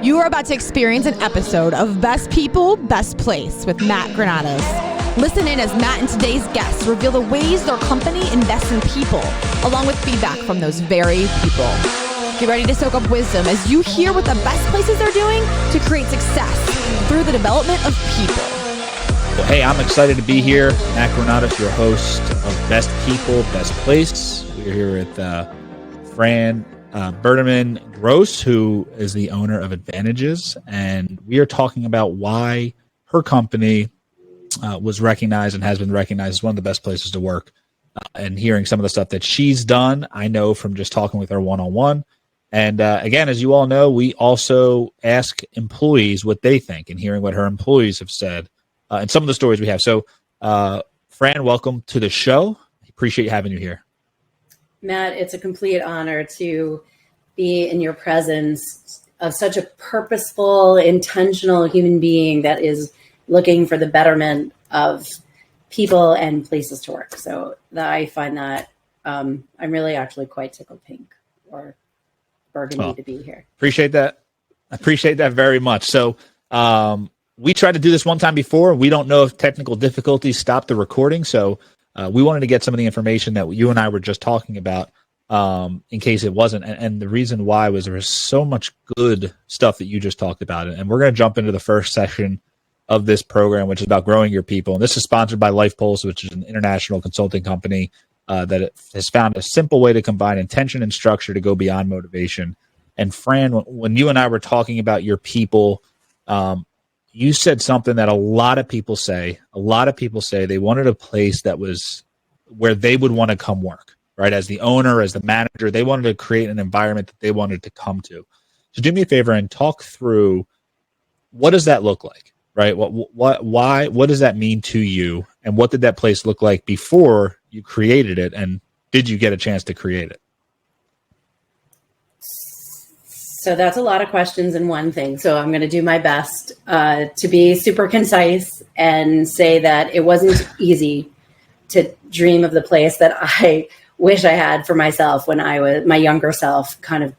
You are about to experience an episode of Best People, Best Place with Matt Granados. Listen in as Matt and today's guests reveal the ways their company invests in people, along with feedback from those very people. Get ready to soak up wisdom as you hear what the best places are doing to create success through the development of people. Well, hey, I'm excited to be here. Matt Granados, your host of Best People, Best Place. We're here with Fran Biderman-Gross, who is the owner of Advantages, and we are talking about why her company was recognized and has been recognized as one of the best places to work, and hearing some of the stuff that she's done. I know from just talking with her one-on-one. And again, as you all know, we also ask employees what they think and hearing what her employees have said and some of the stories we have. So, Fran, welcome to the show. Appreciate having you here. Matt, it's a complete honor to be in your presence of such a purposeful, intentional human being that is looking for the betterment of people and places to work. So I find that I'm really actually quite tickled pink or burgundy to be here. Appreciate that. I appreciate that very much. So we tried to do this one time before. We don't know if technical difficulties stopped the recording. So we wanted to get some of the information that you and I were just talking about in case it wasn't. And the reason why was there was so much good stuff that you just talked about. And we're going to jump into the first session of this program, which is about growing your people. And this is sponsored by LifePulse, which is an international consulting company that has found a simple way to combine intention and structure to go beyond motivation. And Fran, when you and I were talking about your people, you said something that a lot of people say they wanted a place that was where they would want to come work, right? As the owner, as the manager, they wanted to create an environment that they wanted to come to. So do me a favor and talk through, what does that look like, right? What does that mean to you? And what did that place look like before you created it? And did you get a chance to create it? So that's a lot of questions in one thing. So I'm going to do my best to be super concise and say that it wasn't easy to dream of the place that I wish I had for myself when I was my younger self, kind of,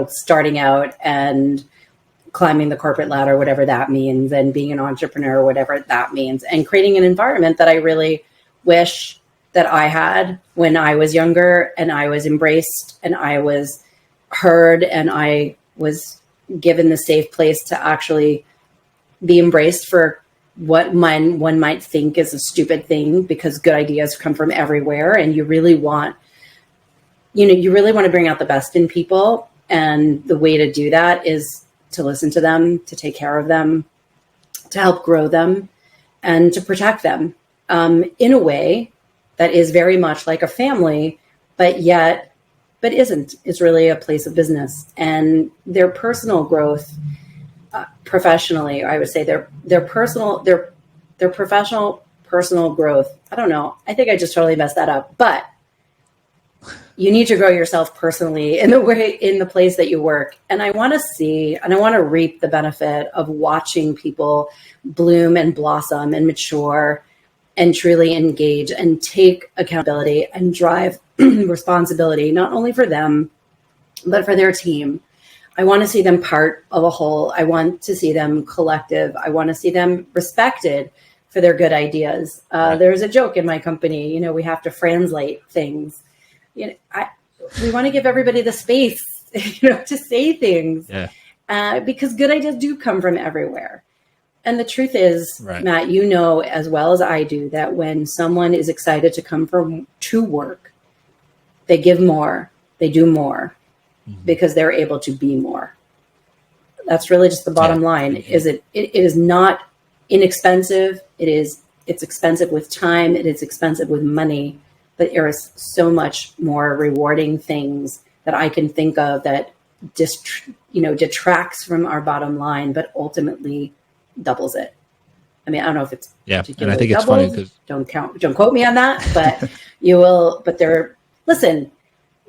starting out and climbing the corporate ladder, whatever that means, and being an entrepreneur, whatever that means, and creating an environment that I really wish that I had when I was younger, and I was embraced and I was heard and I was given the safe place to actually be embraced for what one might think is a stupid thing, because good ideas come from everywhere, and you really want to bring out the best in people. And the way to do that is to listen to them, to take care of them, to help grow them, and to protect them in a way that is very much like a family, but isn't. It's really a place of business. And their personal growth, professionally, I would say their professional personal growth. I don't know. I think I just totally messed that up. But you need to grow yourself personally in the place that you work. And I want to see, and I want to reap the benefit of watching people bloom and blossom and mature and truly engage and take accountability and drive responsibility, not only for them, but for their team. I want to see them part of a whole. I want to see them collective. I want to see them respected for their good ideas. There's a joke in my company, we have to translate things. We want to give everybody the space, to say things, because good ideas do come from everywhere. And the truth is, right, Matt, as well as I do, that when someone is excited to come to work, they give more, they do more, because they're able to be more. That's really just the bottom line. It is not inexpensive. It's expensive with time. It is expensive with money, but there is so much more rewarding things that I can think of that detracts from our bottom line, but ultimately doubles it. I mean, I don't know if it's and I think it's funny because don't quote me on that, but you will. But listen,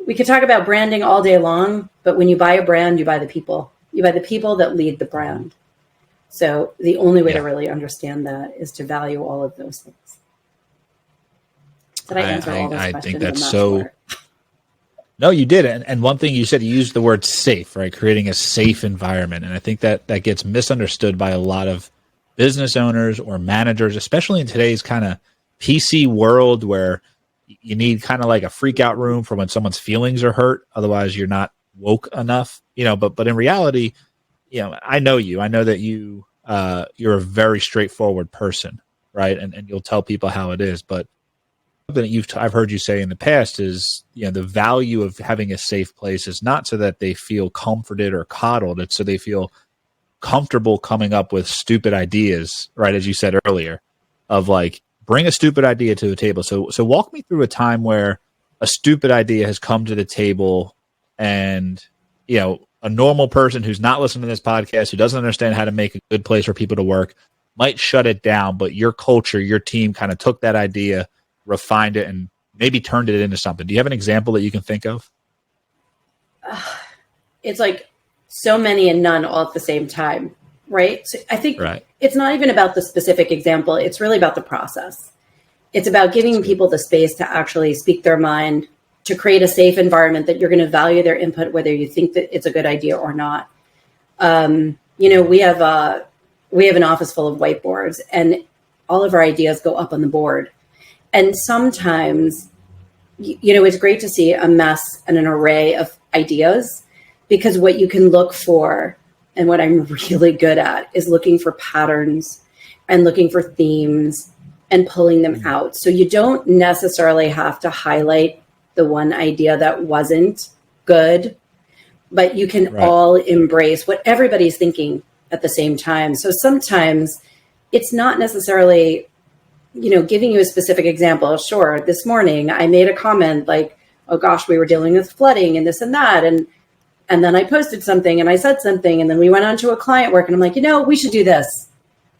we could talk about branding all day long, but when you buy a brand, you buy the people. You buy the people that lead the brand. So the only way to really understand that is to value all of those things. Did I answer all those questions? I think that's so. No, you did. And one thing you said, you used the word safe, right? Creating a safe environment. And I think that gets misunderstood by a lot of business owners or managers, especially in today's kind of PC world where you need kind of like a freak out room for when someone's feelings are hurt. Otherwise you're not woke enough, but in reality, I know you, I know that you're a very straightforward person, right? And you'll tell people how it is, but something that I've heard you say in the past is, the value of having a safe place is not so that they feel comforted or coddled. It's so they feel comfortable coming up with stupid ideas, right? As you said earlier, of like, bring a stupid idea to the table. So walk me through a time where a stupid idea has come to the table and, a normal person who's not listening to this podcast, who doesn't understand how to make a good place for people to work, might shut it down, but your culture, your team kind of took that idea, refined it, and maybe turned it into something. Do you have an example that you can think of? It's like so many and none all at the same time, right? So I think It's not even about the specific example. It's really about the process. It's about giving people the space to actually speak their mind, to create a safe environment that you're going to value their input, whether you think that it's a good idea or not. We have an office full of whiteboards, and all of our ideas go up on the board. And sometimes, it's great to see a mess and an array of ideas, because what you can look for, and what I'm really good at, is looking for patterns and looking for themes and pulling them out. So you don't necessarily have to highlight the one idea that wasn't good, but you can all embrace what everybody's thinking at the same time. So sometimes it's not necessarily, giving you a specific example. Sure, this morning I made a comment like, oh gosh, we were dealing with flooding and this and that. And then I posted something and I said something, and then we went on to a client work, and I'm like, we should do this.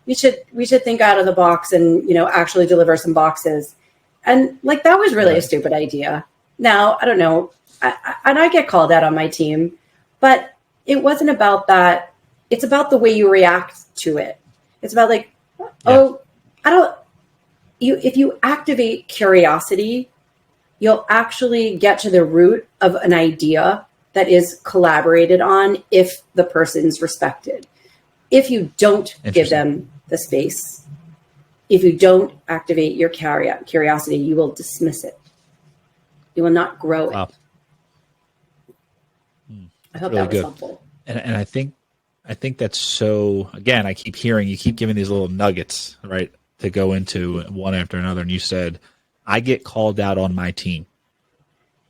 We should think out of the box and, actually deliver some boxes. And like, that was really a stupid idea. Now, I don't know. I get called out on my team, but it wasn't about that. It's about the way you react to it. It's about like, if you activate curiosity, you'll actually get to the root of an idea that is collaborated on if the person's respected. If you don't give them the space, if you don't activate your curiosity, you will dismiss it. You will not grow it. Wow. I hope really that was helpful. And I think that's so, again, I keep hearing, you keep giving these little nuggets, right, to go into one after another. And you said, I get called out on my team.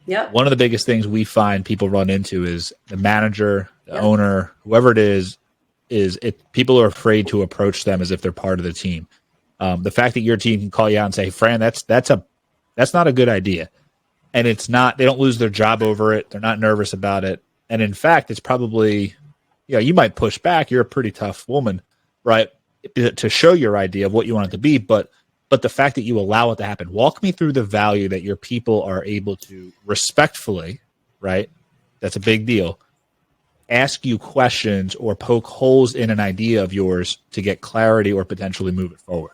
Yep. One of the biggest things we find people run into is the manager, the owner, whoever it is people are afraid to approach them as if they're part of the team. The fact that your team can call you out and say, hey, Fran, that's not a good idea. And it's not, they don't lose their job over it. They're not nervous about it. And in fact, it's probably, you might push back. You're a pretty tough woman, right? To show your idea of what you want it to be. But the fact that you allow it to happen, walk me through the value that your people are able to respectfully, right? That's a big deal. Ask you questions or poke holes in an idea of yours to get clarity or potentially move it forward.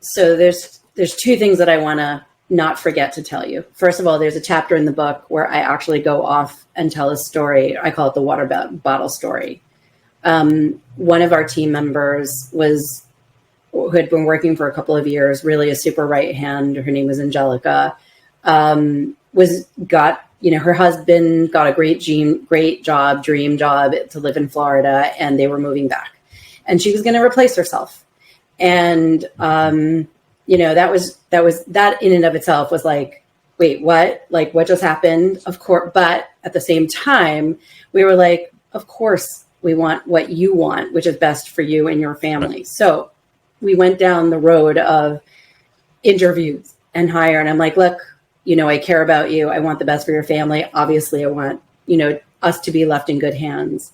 So there's two things that I want to not forget to tell you. First of all, there's a chapter in the book where I actually go off and tell a story. I call it the water bottle story. One of our team members who had been working for a couple of years, really a super right hand. Her name was Angelica. Her husband got a great dream job to live in Florida, and they were moving back, and she was going to replace herself. And, that in and of itself was like, wait, what? Like, what just happened? Of course. But at the same time, we were like, of course we want what you want, which is best for you and your family. Right. So we went down the road of interviews and hire. And I'm like, look, I care about you. I want the best for your family. Obviously I want, us to be left in good hands.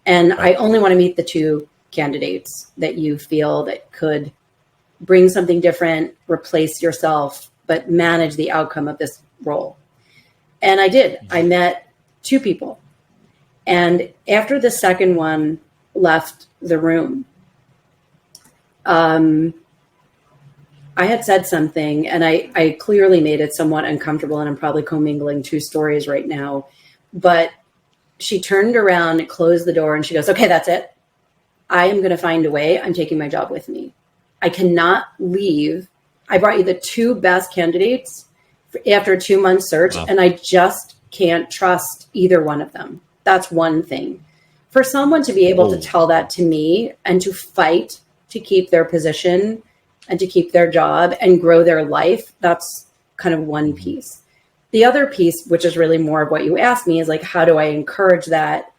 And right. I only want to meet the two candidates that you feel that could bring something different, replace yourself, but manage the outcome of this role. And I did. I met two people. And after the second one left the room, I I had said something, and I clearly made it somewhat uncomfortable, and I'm probably commingling two stories right now. But she turned around, closed the door, and she goes, okay, that's it. I am going to find a way. I'm taking my job with me. I cannot leave. I brought you the two best candidates after a 2-month search, and I just can't trust either one of them. That's one thing. For someone to be able to tell that to me and to fight to keep their position and to keep their job and grow their life, that's kind of one piece. The other piece, which is really more of what you asked me, is like, how do I encourage that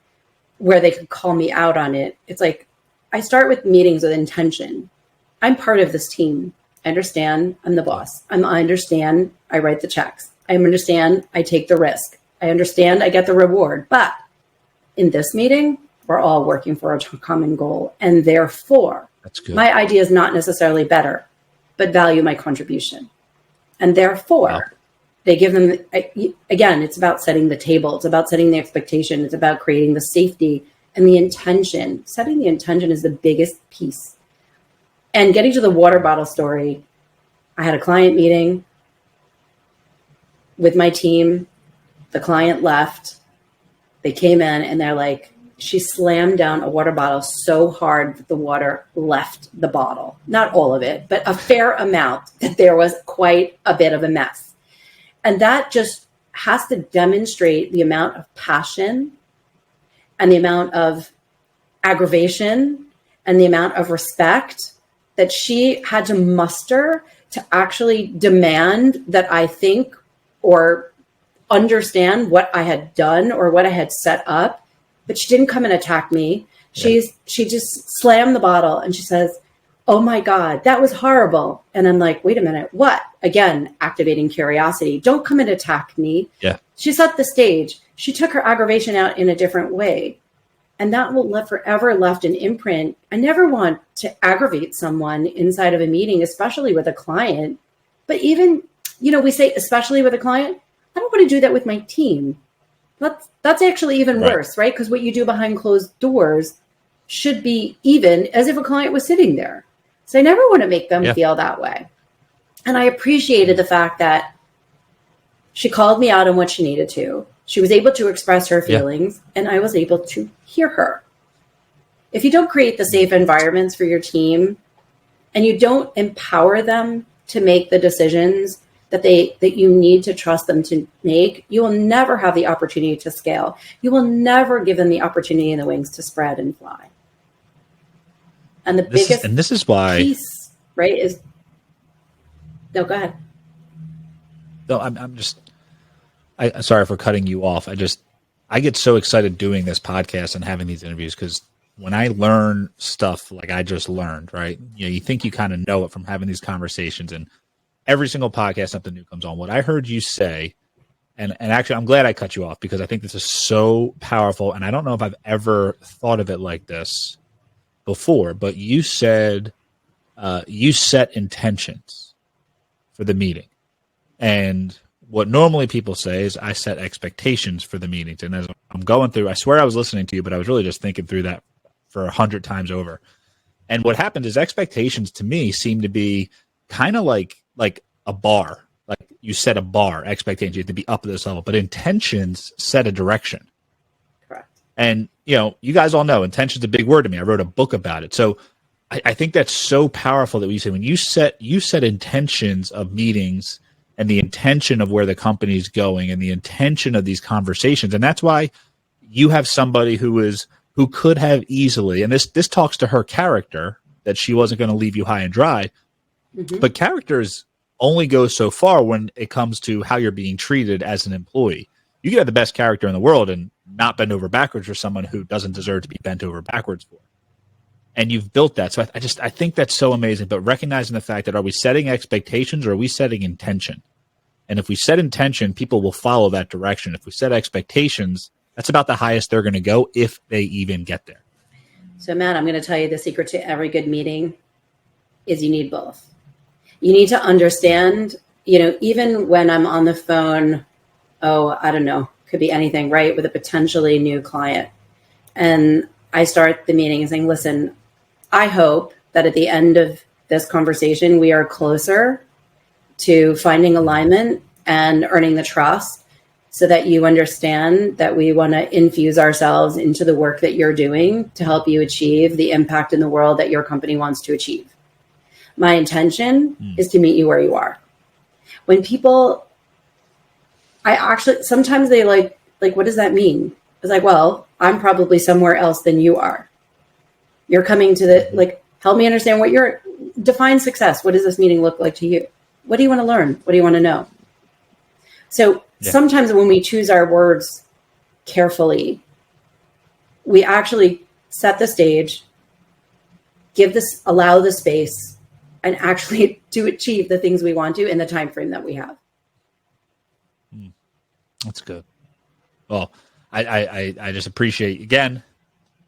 where they could call me out on it? It's like, I start with meetings with intention. I'm part of this team. I understand I'm the boss. I understand I write the checks. I understand I take the risk. I understand I get the reward. But in this meeting, we're all working for a common goal. And therefore, that's good. My idea is not necessarily better, but value my contribution. And therefore, they give them, again, it's about setting the table. It's about setting the expectation. It's about creating the safety and the intention. Setting the intention is the biggest piece. And getting to the water bottle story, I had a client meeting with my team. The client left. They came in and they're like, she slammed down a water bottle so hard that the water left the bottle. Not all of it, but a fair amount, that there was quite a bit of a mess. And that just has to demonstrate the amount of passion and the amount of aggravation and the amount of respect that she had to muster to actually demand that I think or understand what I had done or what I had set up. But she didn't come and attack me. She just slammed the bottle and she says, oh my God, that was horrible. And I'm like, wait a minute, what? Again, activating curiosity. Don't come and attack me. Yeah. She set the stage. She took her aggravation out in a different way. And that will forever left an imprint. I never want to aggravate someone inside of a meeting, especially with a client. But even, we say, especially with a client, I don't want to do that with my team. That's actually even worse, right? Because what you do behind closed doors should be even as if a client was sitting there. So I never want to make them feel that way. And I appreciated the fact that she called me out on what she needed to. She was able to express her feelings, and I was able to hear her. If you don't create the safe environments for your team and you don't empower them to make the decisions that you need to trust them to make, you will never have the opportunity to scale. You will never give them the opportunity and the wings to spread and fly. And this is why piece, right, is no, go ahead. No, I'm sorry for cutting you off. I get so excited doing this podcast and having these interviews because when I learn stuff like I just learned, right? You think you kind of know it from having these conversations, and every single podcast something new comes on. What I heard you say, and actually I'm glad I cut you off because I think this is so powerful, and I don't know if I've ever thought of it like this before, but you said you set intentions for the meeting. And what normally people say is I set expectations for the meetings. And as I'm going through, I swear I was listening to you, but I was really just thinking through that for 100 times over. And what happened is expectations to me seem to be kind of like a bar. Like you set a bar, expectations, you have to be up at this level, but intentions set a direction. Correct. And, you guys all know intention's a big word to me. I wrote a book about it. So I think that's so powerful that we say when you set intentions of meetings and the intention of where the company's going and the intention of these conversations. And that's why you have somebody who could have easily, and this talks to her character, that she wasn't going to leave you high and dry. Mm-hmm. But characters only go so far when it comes to how you're being treated as an employee. You can have the best character in the world and not bend over backwards for someone who doesn't deserve to be bent over backwards for. And you've built that. So I think that's so amazing. But recognizing the fact that are we setting expectations or are we setting intention? And if we set intention, people will follow that direction. If we set expectations, that's about the highest they're going to go if they even get there. So Matt, I'm going to tell you the secret to every good meeting is you need both. You need to understand, even when I'm on the phone, I don't know, could be anything, right, with a potentially new client. And I start the meeting saying, listen, I hope that at the end of this conversation, we are closer to finding alignment and earning the trust so that you understand that we want to infuse ourselves into the work that you're doing to help you achieve the impact in the world that your company wants to achieve. My intention is to meet you where you are. When people, sometimes they like, what does that mean? It's like, well, I'm probably somewhere else than you are. You're coming to help me understand define success. What does this meeting look like to you? What do you want to learn? What do you want to know? So sometimes when we choose our words carefully, we actually set the stage, allow the space, and actually to achieve the things we want to in the time frame that we have. That's good. Well, I just appreciate, again,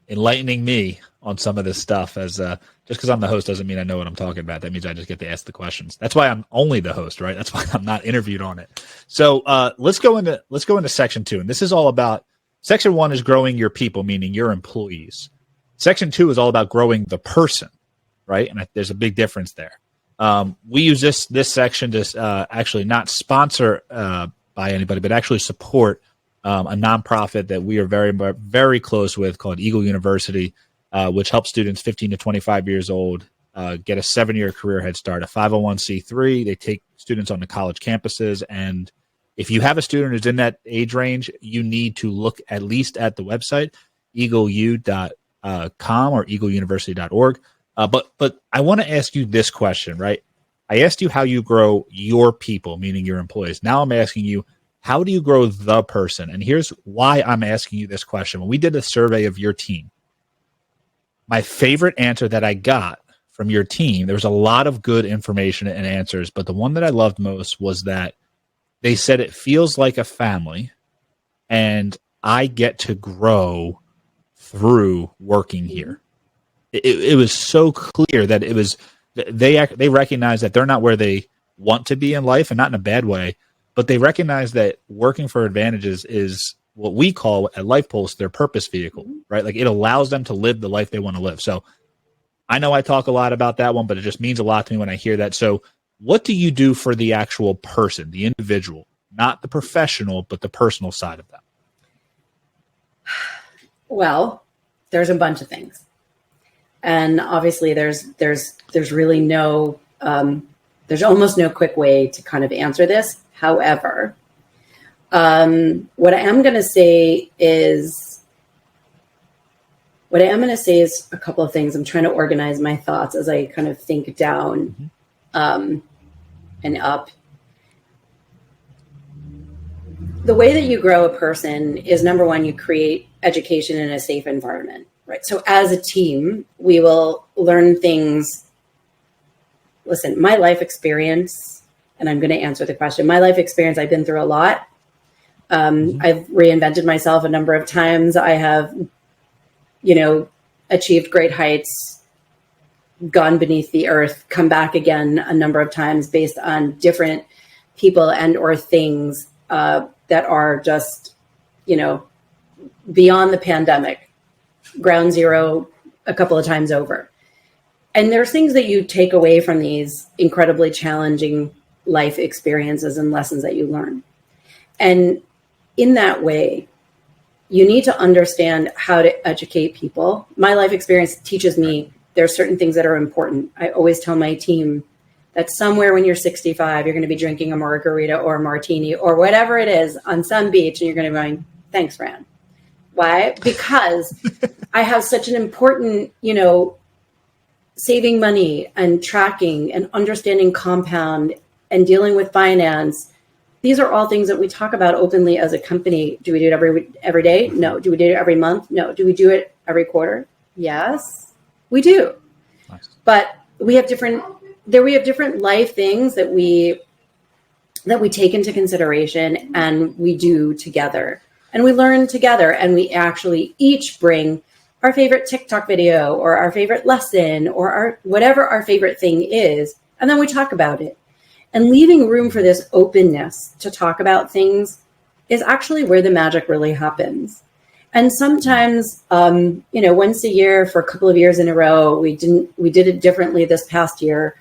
enlightening me on some of this stuff. As just because I'm the host doesn't mean I know what I'm talking about. That means I just get to ask the questions. That's why I'm only the host, right? That's why I'm not interviewed on it. So let's go into section 2, and this is all about. Section 1 is growing your people, meaning your employees. Section 2 is all about growing the person, right? And there's a big difference there. We use this section to actually not sponsor by anybody, but actually support a nonprofit that we are very, very close with called Eagle University, which helps students 15 to 25 years old get a 7-year career head start, a 501c3. They take students on the college campuses. And if you have a student who's in that age range, you need to look at least at the website, eagleu.com or eagleuniversity.org. But I want to ask you this question, right? I asked you how you grow your people, meaning your employees. Now I'm asking you, how do you grow the person? And here's why I'm asking you this question. When we did a survey of your team, my favorite answer that I got from your team, there was a lot of good information and answers, but the one that I loved most was that they said it feels like a family and I get to grow through working here. It was so clear that it was they recognize that they're not where they want to be in life, and not in a bad way, but they recognize that working for Advantages is what we call at Life Pulse their purpose vehicle, right? Like it allows them to live the life they want to live. So I know I talk a lot about that one, but it just means a lot to me when I hear that. So what do you do for the actual person, the individual, not the professional, but the personal side of them? Well, there's a bunch of things. And obviously there's really no, there's almost no quick way to kind of answer this. However, what I am going to say is a couple of things. I'm trying to organize my thoughts as I kind of think down, and up. The way that you grow a person is, number one, you create education in a safe environment. Right. So as a team, we will learn things. Listen, my life experience, and I'm going to answer the question. My life experience, I've been through a lot. I've reinvented myself a number of times. I have, achieved great heights, gone beneath the earth, come back again a number of times based on different people and or things that are just, beyond the pandemic. Ground zero a couple of times over. And there's things that you take away from these incredibly challenging life experiences and lessons that you learn. And in that way, you need to understand how to educate people. My life experience teaches me there are certain things that are important. I always tell my team that somewhere when you're 65, you're going to be drinking a margarita or a martini or whatever it is on some beach, and you're going to be going, thanks, Fran. Why? Because I have such an important, saving money and tracking and understanding compound and dealing with finance. These are all things that we talk about openly as a company. Do we do it every day? No. Do we do it every month? No. Do we do it every quarter? Yes, we do. Nice. But we have different life things that we take into consideration and we do together. And we learn together, and we actually each bring our favorite TikTok video or our favorite lesson or whatever our favorite thing is. And then we talk about it. And leaving room for this openness to talk about things is actually where the magic really happens. And sometimes, once a year for a couple of years in a row, we did it differently this past year.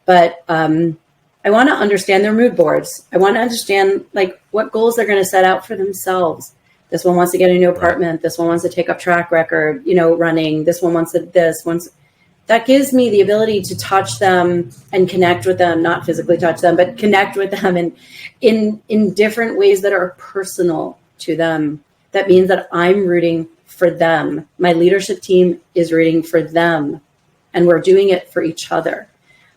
but I want to understand their mood boards. I want to understand like what goals they're going to set out for themselves. This one wants to get a new apartment. Right. This one wants to take up track record, running. This one wants that gives me the ability to touch them and connect with them, not physically touch them, but connect with them in different ways that are personal to them. That means that I'm rooting for them. My leadership team is rooting for them, and we're doing it for each other.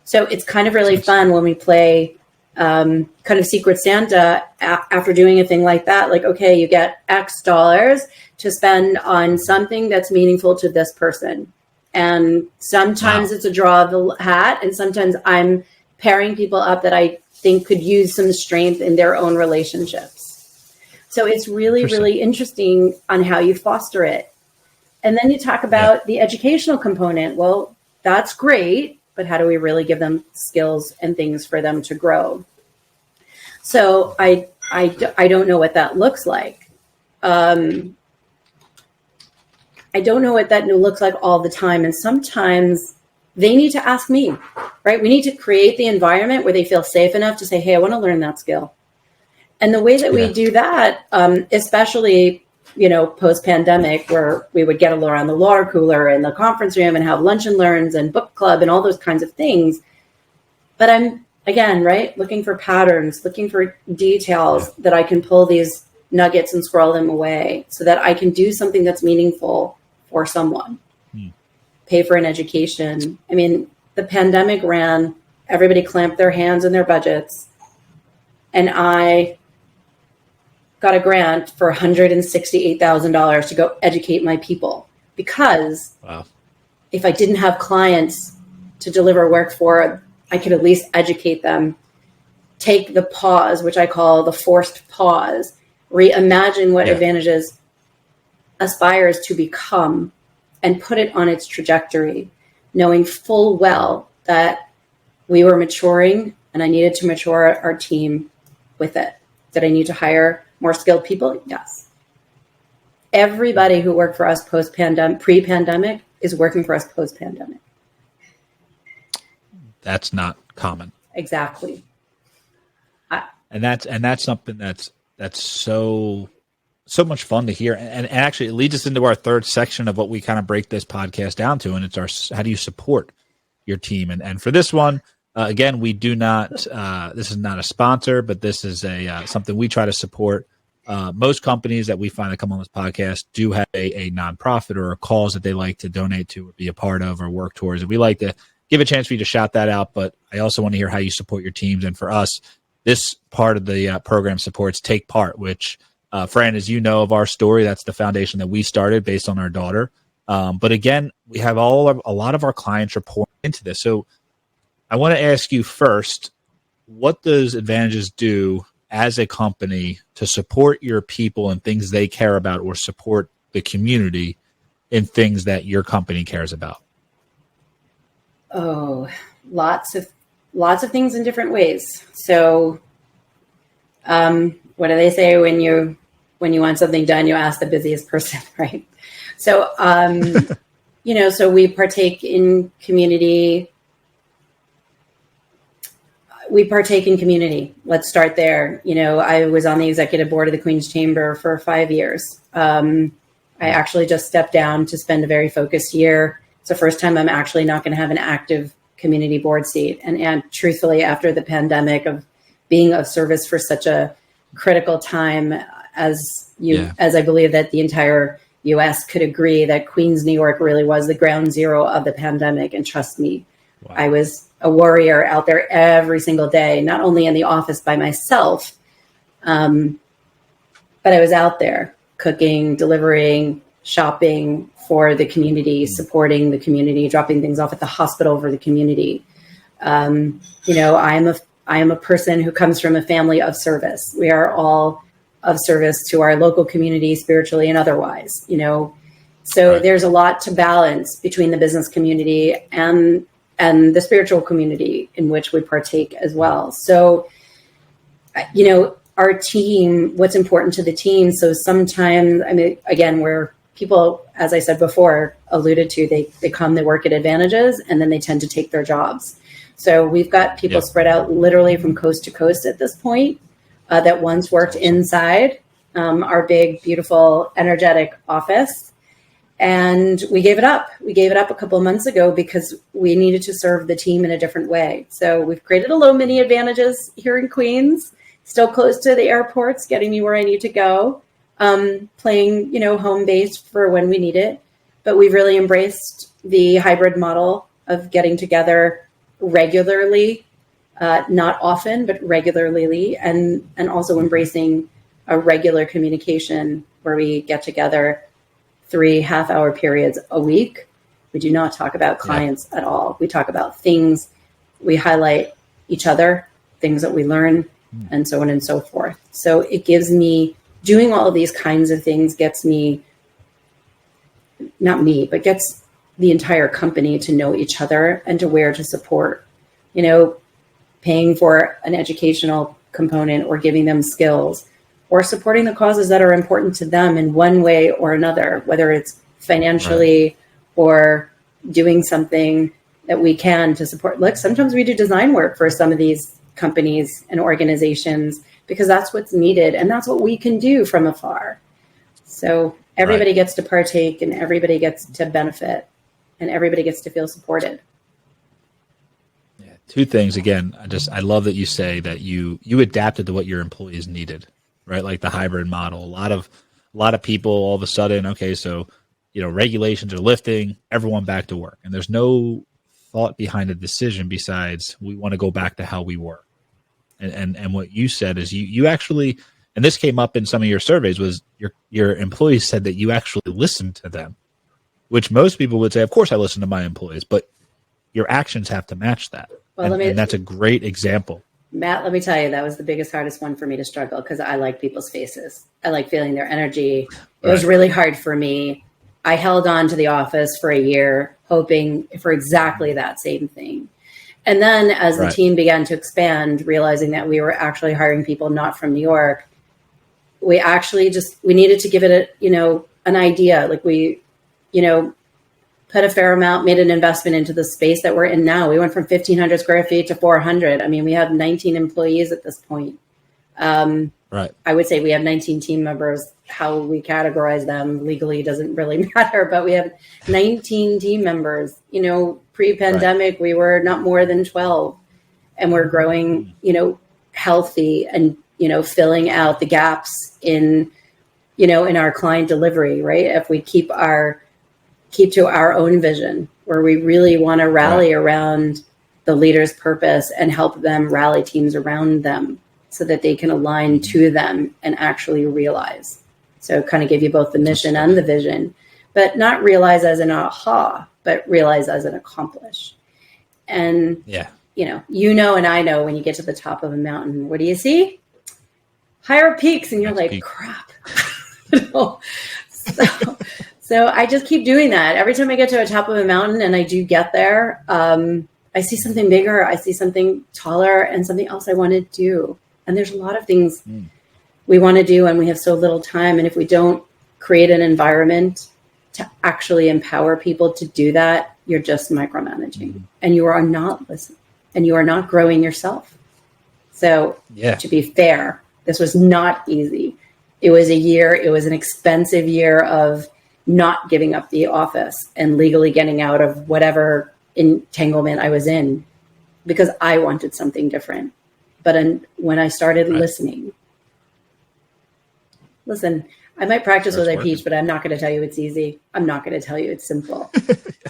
So it's kind of really fun when we play kind of Secret Santa after doing a thing like that. Like, okay, you get X dollars to spend on something that's meaningful to this person. And sometimes it's a draw of the hat, and sometimes I'm pairing people up that I think could use some strength in their own relationships. So it's really, really interesting on how you foster it. And then you talk about the educational component. Well, that's great, but how do we really give them skills and things for them to grow? So I don't know what that looks like. I don't know what that looks like all the time. And sometimes they need to ask me, right? We need to create the environment where they feel safe enough to say, hey, I want to learn that skill. And the way that we do that, especially, post-pandemic, where we would get around the water cooler and the conference room and have lunch and learns and book club and all those kinds of things. But I'm, again, right, looking for patterns, looking for details that I can pull these nuggets and squirrel them away so that I can do something that's meaningful for someone. Pay for an education. I mean, the pandemic ran, everybody clamped their hands in their budgets, and I got a grant for $168,000 to go educate my people, because if I didn't have clients to deliver work for, I could at least educate them, take the pause, which I call the forced pause, reimagine what Advantages aspires to become, and put it on its trajectory, knowing full well that we were maturing and I needed to mature our team with it. Did I need to hire more skilled people? Yes. Everybody who worked for us pre-pandemic is working for us post-pandemic. That's not common. Exactly. And that's something that's so much fun to hear. And actually it leads us into our third section of what we kind of break this podcast down to. And it's how do you support your team? And for this one, again, we do not, this is not a sponsor, but this is something we try to support. Most companies that we find that come on this podcast do have a nonprofit or a cause that they like to donate to or be a part of or work towards. And we like to give a chance for you to shout that out, but I also want to hear how you support your teams. And for us, this part of the program supports Take Part, which, Fran, as you know of our story, that's the foundation that we started based on our daughter. But again, we have a lot of our clients report into this. So I want to ask you first, what does Advantages do as a company to support your people and things they care about, or support the community in things that your company cares about? Oh, lots of things in different ways. So, what do they say when you want something done, you ask the busiest person, right? So, so we partake in community. Let's start there. I was on the executive board of the Queen's Chamber for 5 years. I actually just stepped down to spend a very focused year. It's the first time I'm actually not going to have an active community board seat. And truthfully, after the pandemic, of being of service for such a critical time, as I believe that the entire US could agree that Queens, New York really was the ground zero of the pandemic. And trust me, wow. I was a warrior out there every single day, not only in the office by myself, but I was out there cooking, delivering, shopping for the community, supporting the community, dropping things off at the hospital for the community. I am a person who comes from a family of service. We are all of service to our local community, spiritually and otherwise, So right. There's a lot to balance between the business community and the spiritual community in which we partake as well. So, our team, what's important to the team. So sometimes, again, where people, as I said before, alluded to, they come, they work at Advantages, and then they tend to take their jobs. So we've got people spread out literally from coast to coast at this point that once worked inside our big, beautiful, energetic office. And we gave it up. We gave it up a couple of months ago because we needed to serve the team in a different way. So we've created a little mini advantages here in Queens, still close to the airports, getting me where I need to go, playing, home base for when we need it. But we've really embraced the hybrid model of getting together regularly, not often, but regularly, and also embracing a regular communication where we get together 3 half-hour periods a week. We do not talk about clients at all. We talk about things. We highlight each other, things that we learn, and so on and so forth. So it gives me, doing all of these kinds of things gets me, not me, but gets the entire company to know each other and to where to support, paying for an educational component or giving them skills or supporting the causes that are important to them in one way or another, whether it's financially or doing something that we can to support. Look, sometimes we do design work for some of these companies and organizations because that's what's needed and that's what we can do from afar. So everybody gets to partake and everybody gets to benefit and everybody gets to feel supported. Yeah, 2 things. Again, I love that you say that you adapted to what your employees needed, right? Like the hybrid model. A lot of people all of a sudden, okay, so regulations are lifting, everyone back to work, and there's no thought behind the decision besides we want to go back to how we were. And what you said is you actually, and this came up in some of your surveys, was your employees said that you actually listened to them, which most people would say, of course I listen to my employees, but your actions have to match that. Well, and that's a great example. Matt, let me tell you, that was the biggest, hardest one for me to struggle because I like people's faces. I like feeling their energy. It was really hard for me. I held on to the office for a year, hoping for exactly that same thing. And then as the team began to expand, realizing that we were actually hiring people not from New York, we actually we needed to give it an idea. Like we, put a fair amount, made an investment into the space that we're in now. We went from 1,500 square feet to 400. I mean, we have 19 employees at this point. I would say we have 19 team members. How we categorize them legally doesn't really matter, but we have 19 team members. Pre-pandemic, we were not more than 12, and we're growing, healthy and, filling out the gaps in our client delivery, right? If we keep to our own vision, where we really want to rally around the leader's purpose and help them rally teams around them so that they can align to them and actually realize. So kind of give you both the mission and the vision, but not realize as an aha, but realize as an accomplish. And, and I know when you get to the top of a mountain, what do you see? Higher peaks. And you're like, crap. So I just keep doing that. Every time I get to the top of a mountain and I do get there, I see something bigger. I see something taller and something else I want to do. And there's a lot of things we want to do and we have so little time. And if we don't create an environment to actually empower people to do that, you're just micromanaging and you are not listening and you are not growing yourself. So to be fair, this was not easy. It was an expensive year of not giving up the office and legally getting out of whatever entanglement I was in because I wanted something different. But when I started listening, I might practice what I teach, but I'm not going to tell you it's easy. I'm not going to tell you it's simple. Exactly.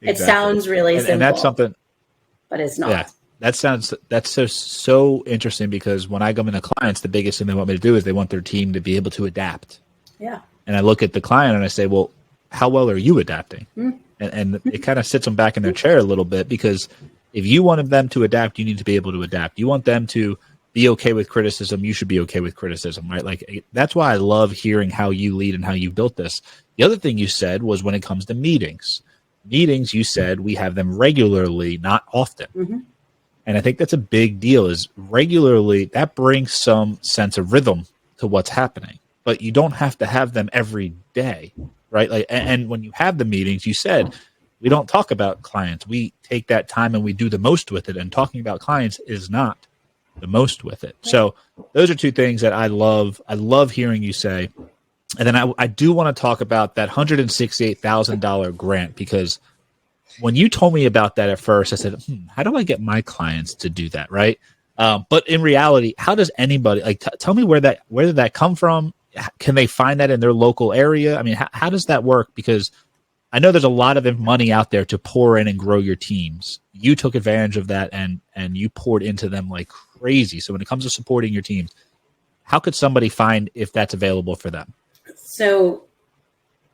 It sounds really simple. And that's something, but it's not. Yeah, that's so interesting because when I come into clients, the biggest thing they want me to do is they want their team to be able to adapt. Yeah. And I look at the client and I say, well, how well are you adapting? And it kind of sits them back in their chair a little bit because if you wanted them to adapt, you need to be able to adapt. You want them to be okay with criticism. You should be okay with criticism, right? Like that's why I love hearing how you lead and how you built this. The other thing you said was when it comes to meetings, you said we have them regularly, not often. And I think that's a big deal is regularly that brings some sense of rhythm to what's happening. But you don't have to have them every day, right? Like, and when you have the meetings, you said we don't talk about clients. We take that time and we do the most with it. And talking about clients is not the most with it. So those are two things that I love. I love hearing you say. And then I do want to talk about that $168,000 grant, because when you told me about that at first, I said, how do I get my clients to do that? Right. But in reality, how does anybody tell me where did that come from? Can they find that in their local area? I mean, how does that work? Because I know there's a lot of money out there to pour in and grow your teams. You took advantage of that and you poured into them like crazy. So when it comes to supporting your teams, how could somebody find if that's available for them? So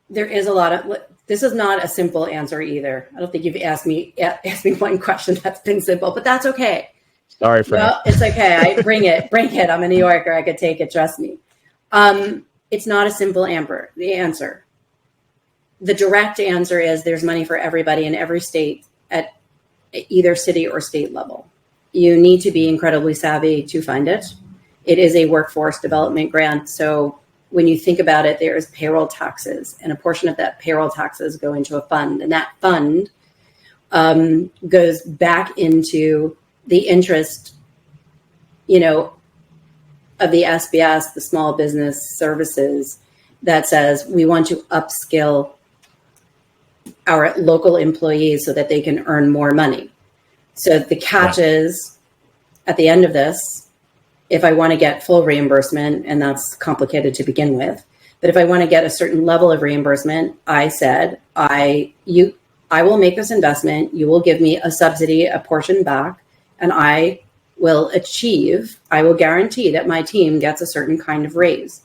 there is a lot of, this is not a simple answer either. I don't think you've asked me one question that's been simple, but that's okay. Sorry for that. It's okay. I bring it. I'm a New Yorker. I could take it. Trust me. It's not a simple answer. The direct answer is there's money for everybody in every state at either city or state level. You need to be incredibly savvy to find it. It is a workforce development grant. So when you think about it, there is payroll taxes, and a portion of that payroll taxes go into a fund, and that fund goes back into the interest, of the SBS, the Small Business Services, that says we want to upskill our local employees so that they can earn more money. So the catch is, at the end of this, if I want to get full reimbursement, and that's complicated to begin with, but if I want to get a certain level of reimbursement, I said, I will make this investment. You will give me a subsidy, a portion back, and I will guarantee that my team gets a certain kind of raise.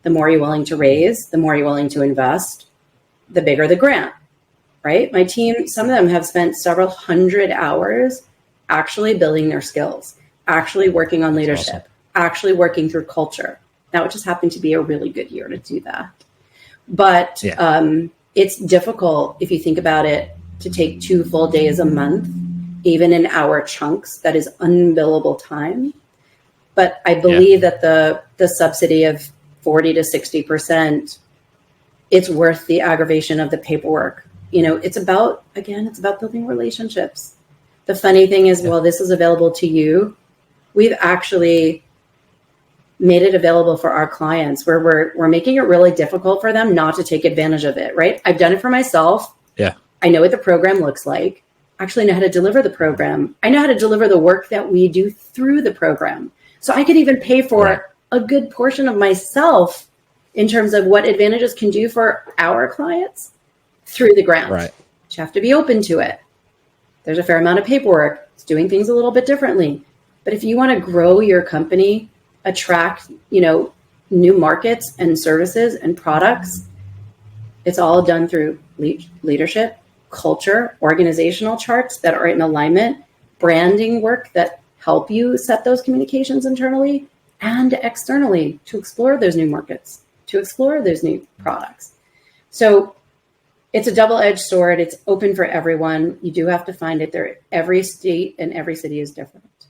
The more you're willing to raise, the more you're willing to invest, the bigger the grant, right? My team, some of them have spent several hundred hours actually building their skills, actually working on leadership, actually working through culture. Now, it just happened to be a really good year to do that. But it's difficult, if you think about it, to take 2 full days a month, even in hour chunks. That is unbillable time. But I believe that the subsidy of 40 to 60%, it's worth the aggravation of the paperwork. It's about building relationships. The funny thing is, while this is available to you, we've actually made it available for our clients, where we're making it really difficult for them not to take advantage of it, right? I've done it for myself. Yeah. I know what the program looks like. I actually know how to deliver the program. I know how to deliver the work that we do through the program. So I could even pay for a good portion of myself in terms of what Advantages can do for our clients through the grant. Right. But you have to be open to it. There's a fair amount of paperwork. It's doing things a little bit differently. But if you want to grow your company, attract, new markets and services and products, it's all done through leadership, culture, organizational charts that are in alignment, branding work that help you set those communications internally and externally to explore those new markets, to explore those new products. So it's a double-edged sword. It's open for everyone. You do have to find it there. Every state and every city is different,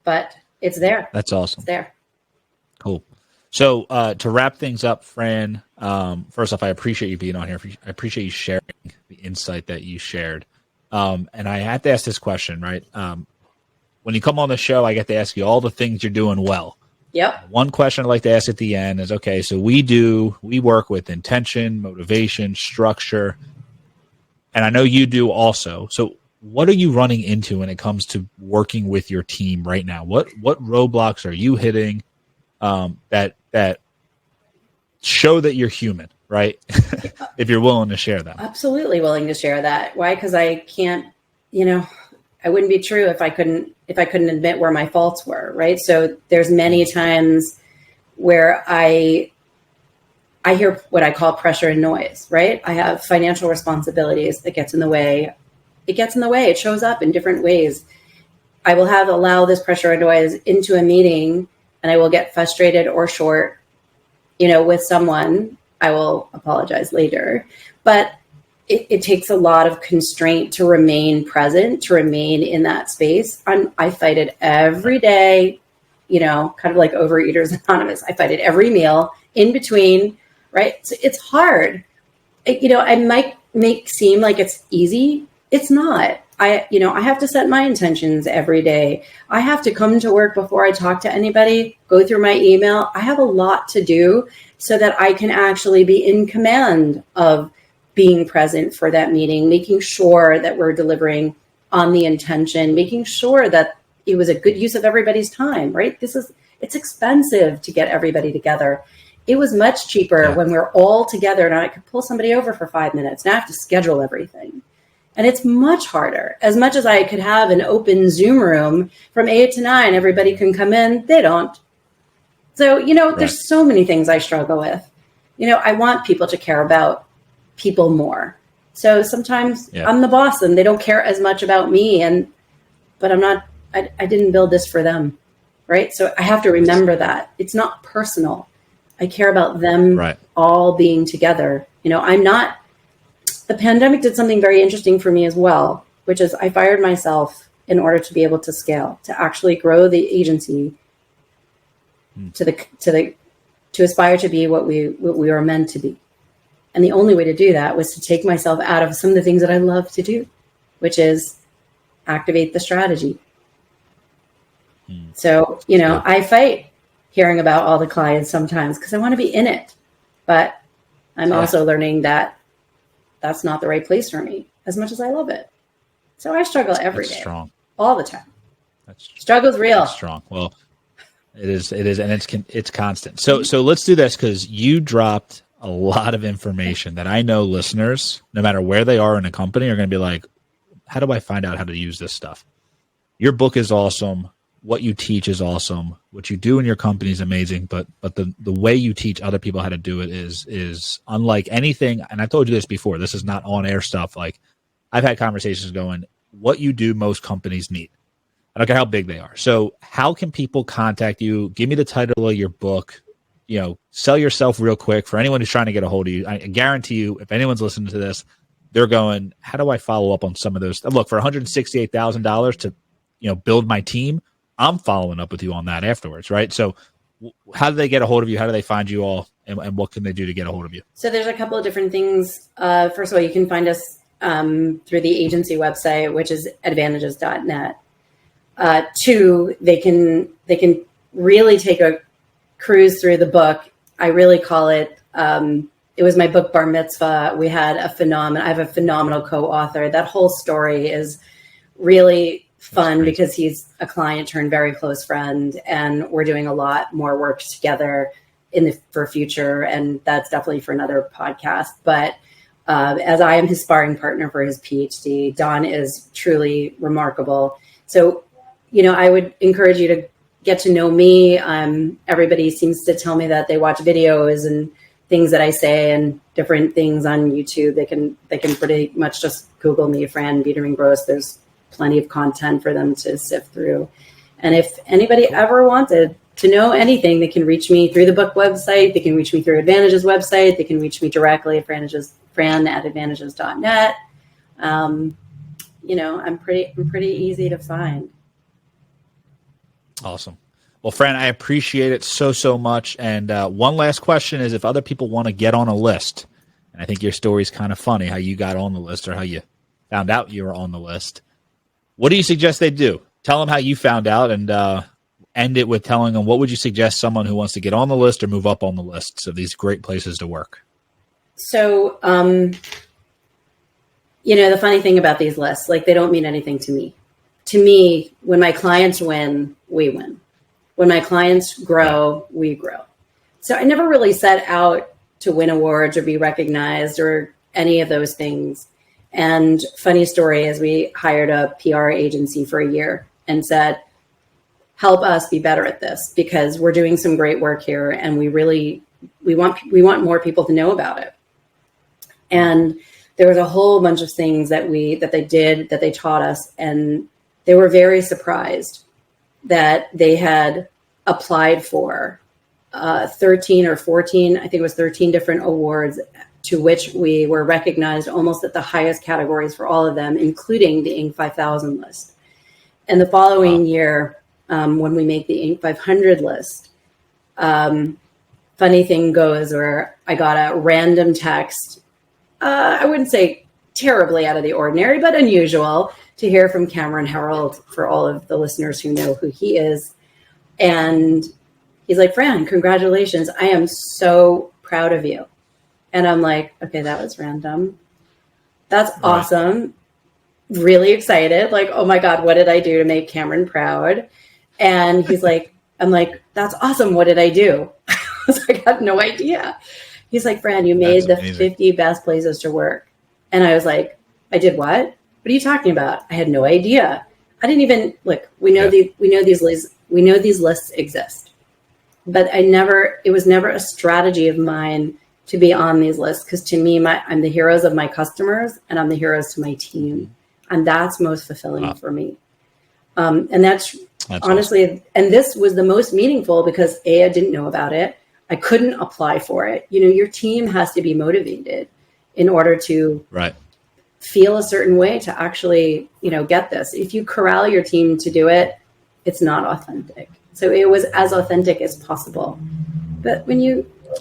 but it's there. That's awesome. It's there. Cool. So to wrap things up, Fran, first off, I appreciate you being on here. I appreciate you sharing the insight that you shared. And I have to ask this question, right? When you come on the show, I get to ask you all the things you're doing well. Yep. One question I'd like to ask at the end is, okay, so we work with intention, motivation, structure, and I know you do also. So what are you running into when it comes to working with your team right now? What roadblocks are you hitting that show that you're human, right? If you're willing to share them. Absolutely willing to share that. Why? Because I can't, I wouldn't be true if I couldn't admit where my faults were, right? So there's many times where I hear what I call pressure and noise, right? I have financial responsibilities that gets in the way. It gets in the way. It shows up in different ways. I will allow this pressure and noise into a meeting, and I will get frustrated or short, with someone. I will apologize later, but it takes a lot of constraint to remain present, to remain in that space. I fight it every day, kind of like Overeaters Anonymous. I fight it every meal in between, right? So it's hard. I might make seem like it's easy. It's not. I have to set my intentions every day. I have to come to work before I talk to anybody, go through my email. I have a lot to do so that I can actually be in command of being present for that meeting, making sure that we're delivering on the intention, making sure that it was a good use of everybody's time, right? It's expensive to get everybody together. It was much cheaper when we're all together and I could pull somebody over for 5 minutes. Now I have to schedule everything. And it's much harder. As much as I could have an open Zoom room from 8 to 9, everybody can come in. They don't. So, there's so many things I struggle with. I want people to care about people more. So sometimes I'm the boss and they don't care as much about me. But I'm not, I didn't build this for them. Right. So I have to remember that it's not personal. I care about them all being together. The pandemic did something very interesting for me as well, which is I fired myself in order to be able to scale, to actually grow the agency to aspire to be what we were meant to be. And the only way to do that was to take myself out of some of the things that I love to do, which is activate the strategy. So, I fight hearing about all the clients sometimes because I want to be in it, but I'm also learning that that's not the right place for me as much as I love it. So I struggle every day, all the time. Struggle's real. That's strong. Well, it is. And it's constant. So let's do this because you dropped a lot of information that I know listeners, no matter where they are in a company, are going to be like, how do I find out how to use this stuff? Your book is awesome. What you teach is awesome. What you do in your company is amazing, but the way you teach other people how to do it is unlike anything. And I told you this before. This is not on air stuff. Like I've had conversations going, what you do, most companies need. I don't care how big they are. So how can people contact you? Give me the title of your book. Sell yourself real quick for anyone who's trying to get a hold of you. I guarantee you, if anyone's listening to this, they're going, how do I follow up on some of those? Look, for $168,000 to build my team, I'm following up with you on that afterwards, right? So how do they get a hold of you? How do they find you all? And what can they do to get a hold of you? So there's a couple of different things. First of all, you can find us through the agency website, which is advantages.net. Two, they can really take a cruise through the book. I really call it, it was my book bar mitzvah. I have a phenomenal co-author. That whole story is really fun because he's a client turned very close friend, and we're doing a lot more work together for future. And that's definitely for another podcast. But as I am his sparring partner for his PhD, Don is truly remarkable. So, I would encourage you to get to know me. Everybody seems to tell me that they watch videos and things that I say and different things on YouTube. They can pretty much just Google me, Fran Biderman-Gross. There's plenty of content for them to sift through. And if anybody ever wanted to know anything, they can reach me through the book website. They can reach me through Advantages website. They can reach me directly at fran@advantages.net. I'm pretty easy to find. Awesome. Well, Fran, I appreciate it so much. And one last question is, if other people want to get on a list, and I think your story is kind of funny, how you got on the list or how you found out you were on the list. What do you suggest they do? Tell them how you found out, and end it with telling them what would you suggest someone who wants to get on the list or move up on the lists of these great places to work? So, the funny thing about these lists, they don't mean anything to me. To me, when my clients win, we win. When my clients grow, we grow. So I never really set out to win awards or be recognized or any of those things. And funny story is we hired a PR agency for a year and said, help us be better at this because we're doing some great work here. And we want more people to know about it. And there was a whole bunch of things that they taught us. And they were very surprised that they had applied for 13 or 14, I think it was 13 different awards, to which we were recognized almost at the highest categories for all of them, including the Inc. 5000 list. And the following year, when we make the Inc. 500 list, funny thing goes where I got a random text. I wouldn't say terribly out of the ordinary, but unusual to hear from Cameron Herold, for all of the listeners who know who he is. And he's like, Fran, congratulations. I am so proud of you. And I'm like, okay, that was random. That's awesome. Really excited. Like, oh my God, what did I do to make Cameron proud? And he's like, I'm like, that's awesome. What did I do? I was like, I had no idea. He's like, Fran, you made the 50 best places to work. And I was like, I did what? What are you talking about? I had no idea. I didn't even look. We know these lists exist, but it was never a strategy of mine to be on these lists, because to me, I'm the heroes of my customers and I'm the heroes to my team, and that's most fulfilling for me. And that's honestly, awesome. And this was the most meaningful because I didn't know about it. I couldn't apply for it. Your team has to be motivated in order to feel a certain way to actually, get this. If you corral your team to do it, it's not authentic. So it was as authentic as possible. But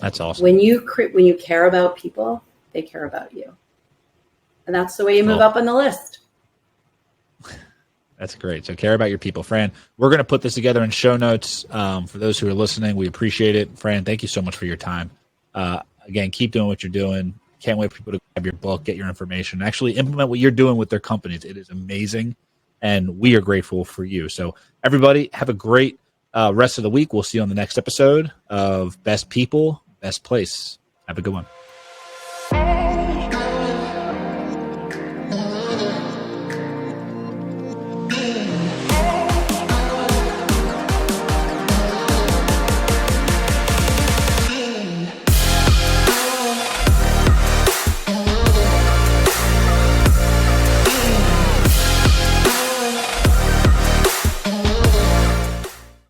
that's awesome. When you care about people, they care about you. And that's the way you move up on the list. That's great. So care about your people. Fran, we're going to put this together in show notes. For those who are listening, we appreciate it. Fran, thank you so much for your time. Again, keep doing what you're doing. Can't wait for people to grab your book, get your information, actually implement what you're doing with their companies. It is amazing, and we are grateful for you. So everybody, have a great rest of the week. We'll see you on the next episode of Best People, Best Place. Have a good one.